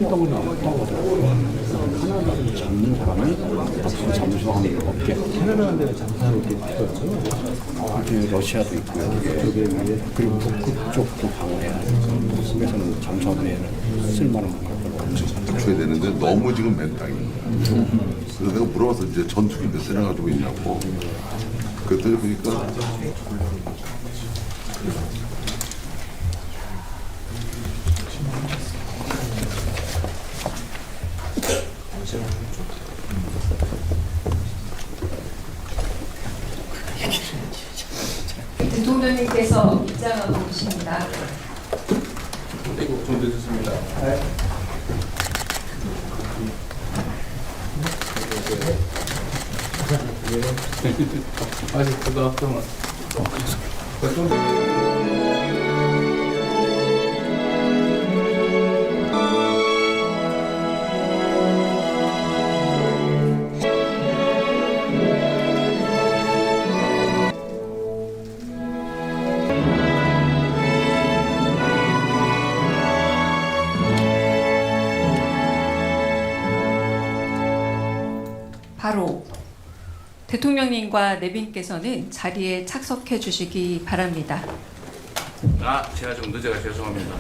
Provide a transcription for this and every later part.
덩어리 하나를 잡는 사람이 앞으로 잠수하는 게 없게. 캐나다라는 데는 잠수하는 게 있어요. 이게 러시아도 있고요. 그리고 북극 쪽도 방어해야 돼요. 그래서는 잠수하는 애는 쓸만한 것들로 줘야 되는데 너무 지금 맨땅이에요. 그래서 내가 물어봐서 이제 전투기 몇 대나 가지고 있냐고. 그랬더니 보니까 대통령님께서 입장하고 계십니다. 좀 늦었습니다. 아직 그거 앞서만. 바로 대통령님과 내빈께서는 자리에 착석해 주시기 바랍니다. 제가 좀 늦어가 죄송합니다.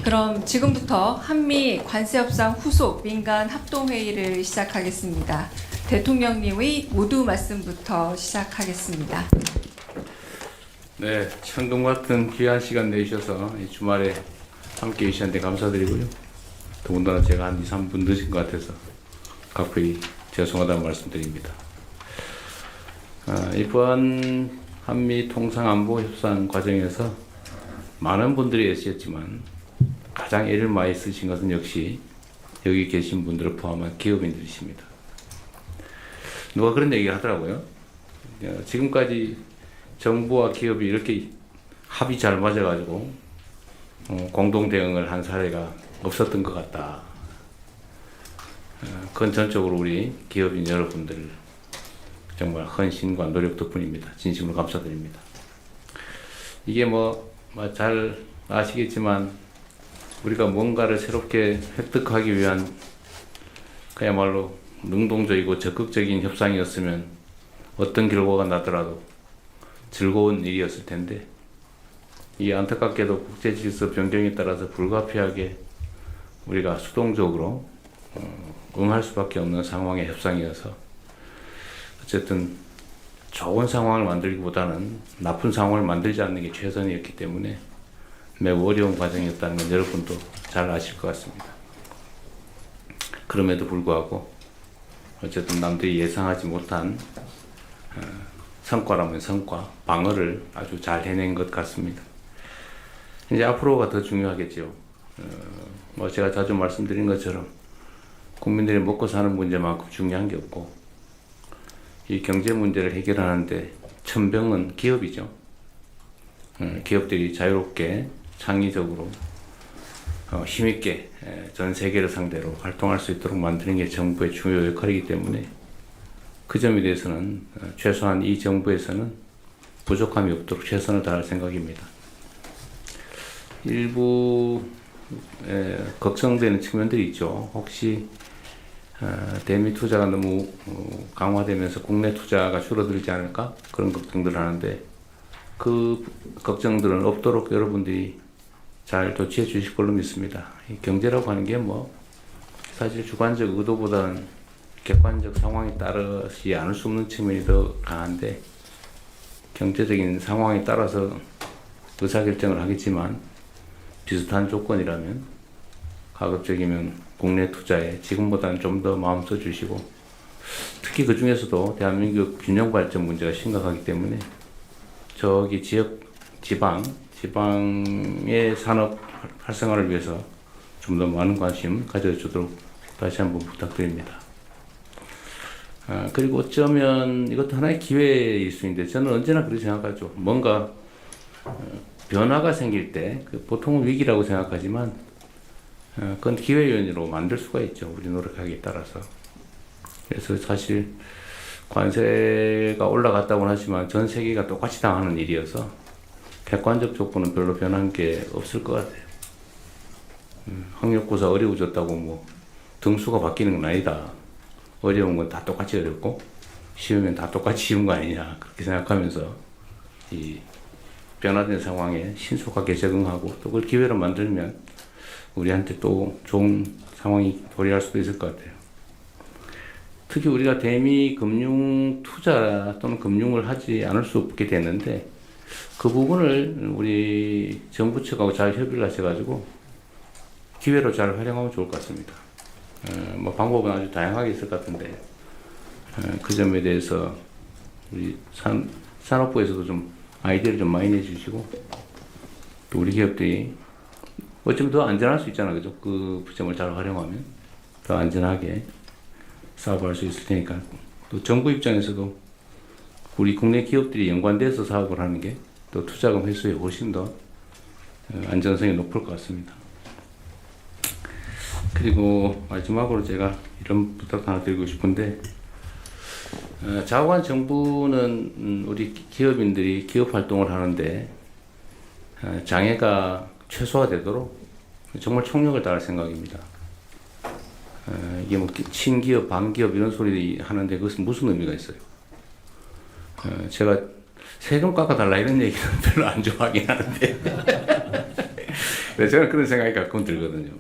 그럼 지금부터 한미 관세협상 후속 민간 합동회의를 시작하겠습니다. 대통령님의 모두 말씀부터 시작하겠습니다. 네, 천둥 같은 귀한 시간 내주셔서 이 주말에 함께 해주셨는데 감사드리고요. 더군다나 제가 한 2, 3분 늦은 것 같아서 각별히 죄송하다는 말씀드립니다. 이번 한미 통상안보 협상 과정에서 많은 분들이 애쓰셨지만 가장 애를 많이 쓰신 것은 역시 여기 계신 분들을 포함한 기업인들이십니다. 누가 그런 얘기를 하더라고요. 지금까지 정부와 기업이 이렇게 합이 잘 맞아가지고 공동 대응을 한 사례가 없었던 것 같다. 그건 전적으로 우리 기업인 여러분들 정말 헌신과 노력 덕분입니다. 진심으로 감사드립니다. 이게 잘 아시겠지만 우리가 뭔가를 새롭게 획득하기 위한 그야말로 능동적이고 적극적인 협상이었으면 어떤 결과가 나더라도 즐거운 일이었을 텐데 이 안타깝게도 국제질서 변경에 따라서 불가피하게 우리가 수동적으로 응할 수밖에 없는 상황의 협상이어서 어쨌든 좋은 상황을 만들기보다는 나쁜 상황을 만들지 않는 게 최선이었기 때문에 매우 어려운 과정이었다는 건 여러분도 잘 아실 것 같습니다. 그럼에도 불구하고 어쨌든 남들이 예상하지 못한 성과라면 성과, 방어를 아주 잘 해낸 것 같습니다. 이제 앞으로가 더 중요하겠죠. 제가 자주 말씀드린 것처럼 국민들이 먹고 사는 문제만큼 중요한 게 없고 이 경제 문제를 해결하는데 천병은 기업이죠. 기업들이 자유롭게 창의적으로 힘있게 전 세계를 상대로 활동할 수 있도록 만드는 게 정부의 중요 역할이기 때문에 그 점에 대해서는 최소한 이 정부에서는 부족함이 없도록 최선을 다할 생각입니다. 일부 걱정되는 측면들이 있죠. 혹시 대미 투자가 너무 강화되면서 국내 투자가 줄어들지 않을까? 그런 걱정들을 하는데 그 걱정들은 없도록 여러분들이 잘 조치해 주실 걸로 믿습니다. 이 경제라고 하는 게 사실 주관적 의도보다는 객관적 상황에 따르지 않을 수 없는 측면이 더 강한데 경제적인 상황에 따라서 의사결정을 하겠지만 비슷한 조건이라면 가급적이면 국내 투자에 지금보다는 좀 더 마음 써주시고 특히 그 중에서도 대한민국 균형 발전 문제가 심각하기 때문에 저기 지방의 산업 활성화를 위해서 좀 더 많은 관심 가져주도록 다시 한번 부탁드립니다. 그리고 어쩌면 이것도 하나의 기회일 수 있는데 저는 언제나 그렇게 생각하죠. 뭔가 변화가 생길 때 보통은 위기라고 생각하지만 그건 기회 요인으로 만들 수가 있죠. 우리 노력하기에 따라서. 그래서 사실 관세가 올라갔다고는 하지만 전 세계가 똑같이 당하는 일이어서 객관적 조건은 별로 변한 게 없을 것 같아요. 학력고사 어려워졌다고 뭐 등수가 바뀌는 건 아니다. 어려운 건 다 똑같이 어렵고 쉬우면 다 똑같이 쉬운 거 아니냐 그렇게 생각하면서 이 변화된 상황에 신속하게 적응하고 또 그걸 기회로 만들면 우리한테 또 좋은 상황이 도래할 수도 있을 것 같아요. 특히 우리가 대미 금융 투자 또는 금융을 하지 않을 수 없게 됐는데 그 부분을 우리 정부 측하고 잘 협의를 하셔가지고 기회로 잘 활용하면 좋을 것 같습니다. 뭐 방법은 아주 다양하게 있을 것 같은데 그 점에 대해서 우리 산업부에서도 좀 아이디어를 좀 많이 내주시고 또 우리 기업들이 어쩌면 더 안전할 수 있잖아요. 그죠? 그 점을 잘 활용하면 더 안전하게 사업할 수 있을 테니까 또 정부 입장에서도 우리 국내 기업들이 연관돼서 사업을 하는 게 또 투자금 회수에 훨씬 더 안전성이 높을 것 같습니다. 그리고 마지막으로 제가 이런 부탁 하나 드리고 싶은데 좌우한 정부는 우리 기업인들이 기업 활동을 하는데 장애가 최소화되도록 정말 총력을 다할 생각입니다. 이게 뭐 친기업, 반기업 이런 소리 하는데 그것은 무슨 의미가 있어요? 제가 세금 깎아달라 이런 얘기는 별로 안 좋아하긴 하는데 저는 그런 생각이 가끔 들거든요.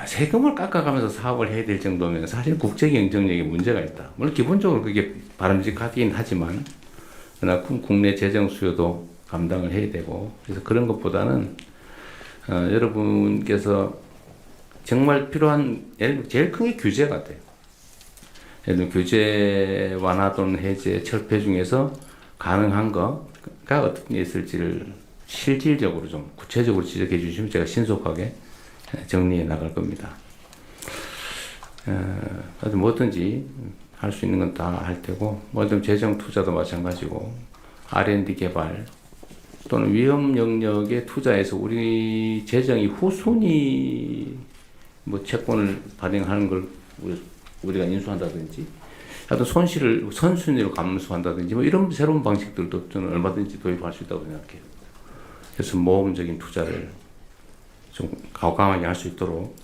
세금을 깎아가면서 사업을 해야 될 정도면 사실 국제 경쟁력에 문제가 있다. 물론 기본적으로 그게 바람직하긴 하지만 그러나 국내 재정 수요도 감당을 해야 되고 그래서 그런 것보다는 여러분께서 정말 필요한 예를 들어 제일 큰 게 규제 같아요. 예를 들어 규제 완화 또는 해제, 철폐 중에서 가능한 거가 어떤 게 있을지를 실질적으로 좀 구체적으로 지적해 주시면 제가 신속하게 정리해 나갈 겁니다. 뭐든지 할 수 있는 건 다 할 테고, 뭐든 재정 투자도 마찬가지고, R&D 개발 또는 위험 영역에 투자해서 우리 재정이 후순위 뭐 채권을 발행하는 걸 우리가 인수한다든지, 하여튼 손실을 선순위로 감수한다든지 뭐 이런 새로운 방식들도 저는 얼마든지 도입할 수 있다고 생각해요. 그래서 모험적인 투자를 좀 과감하게 할 수 있도록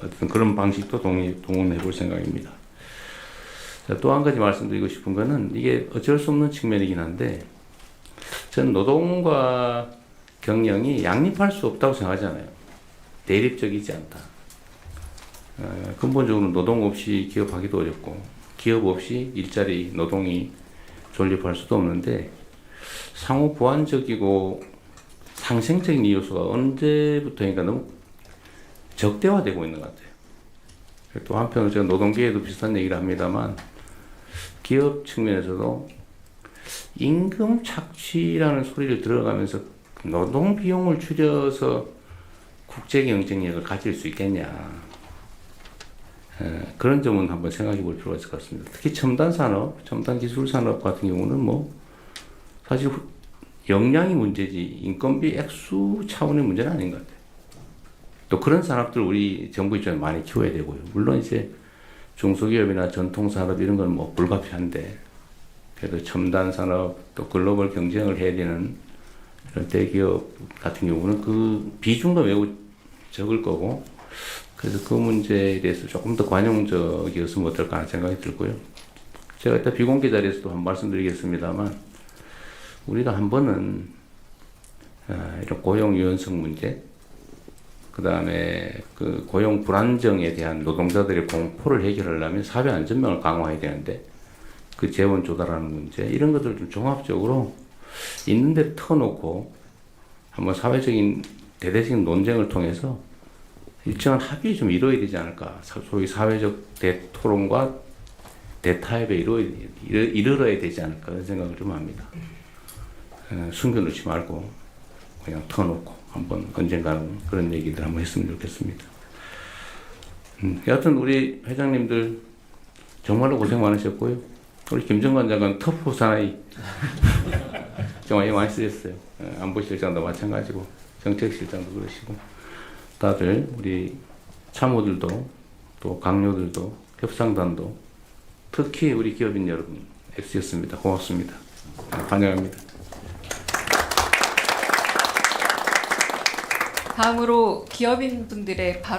어떤 그런 방식도 동원해 볼 생각입니다. 또 한 가지 말씀드리고 싶은 거는 이게 어쩔 수 없는 측면이긴 한데 저는 노동과 경영이 양립할 수 없다고 생각하잖아요. 대립적이지 않다. 근본적으로 노동 없이 기업하기도 어렵고 기업 없이 일자리 노동이 존립할 수도 없는데 상호 보완적이고 상생적인 요소가 언제부터인가 너무 적대화되고 있는 것 같아요. 또 한편으로 제가 노동계에도 비슷한 얘기를 합니다만 기업 측면에서도 임금 착취라는 소리를 들어가면서 노동 비용을 줄여서 국제 경쟁력을 가질 수 있겠냐. 그런 점은 한번 생각해 볼 필요가 있을 것 같습니다. 특히 첨단 산업, 첨단 기술 산업 같은 경우는 뭐 사실 역량이 문제지 인건비 액수 차원의 문제는 아닌 것 같아요. 또 그런 산업들 우리 정부 입장에 많이 키워야 되고요. 물론 이제 중소기업이나 전통산업 이런 건 뭐 불가피한데 그래도 첨단 산업 또 글로벌 경쟁을 해야 되는 이런 대기업 같은 경우는 그 비중도 매우 적을 거고 그래서 그 문제에 대해서 조금 더 관용적이었으면 어떨까 하는 생각이 들고요. 제가 이따 비공개 자리에서도 한번 말씀드리겠습니다만 우리가 한 번은 이런 고용 유연성 문제 그 다음에 그 고용 불안정에 대한 노동자들의 공포를 해결하려면 사회 안전망을 강화해야 되는데 그 재원 조달하는 문제 이런 것들을 좀 종합적으로 있는 데 터놓고 한번 사회적인 대대적인 논쟁을 통해서 일정한 합의가 좀 이루어야 되지 않을까. 소위 사회적 대토론과 대타협에 이르러야 되지 않을까 그런 생각을 좀 합니다. 숨겨놓지 말고 그냥 터놓고 한번 언젠가는 그런 얘기들 한번 했으면 좋겠습니다. 여하튼 우리 회장님들 정말로 고생 많으셨고요. 우리 김정관 장관 터프 사나이 정말 많이 쓰셨어요. 안보실장도 마찬가지고 정책실장도 그러시고 다들 우리 참모들도 또 강요들도 협상단도 특히 우리 기업인 여러분 애쓰셨습니다. 고맙습니다. 환영합니다. 다음으로 기업인분들의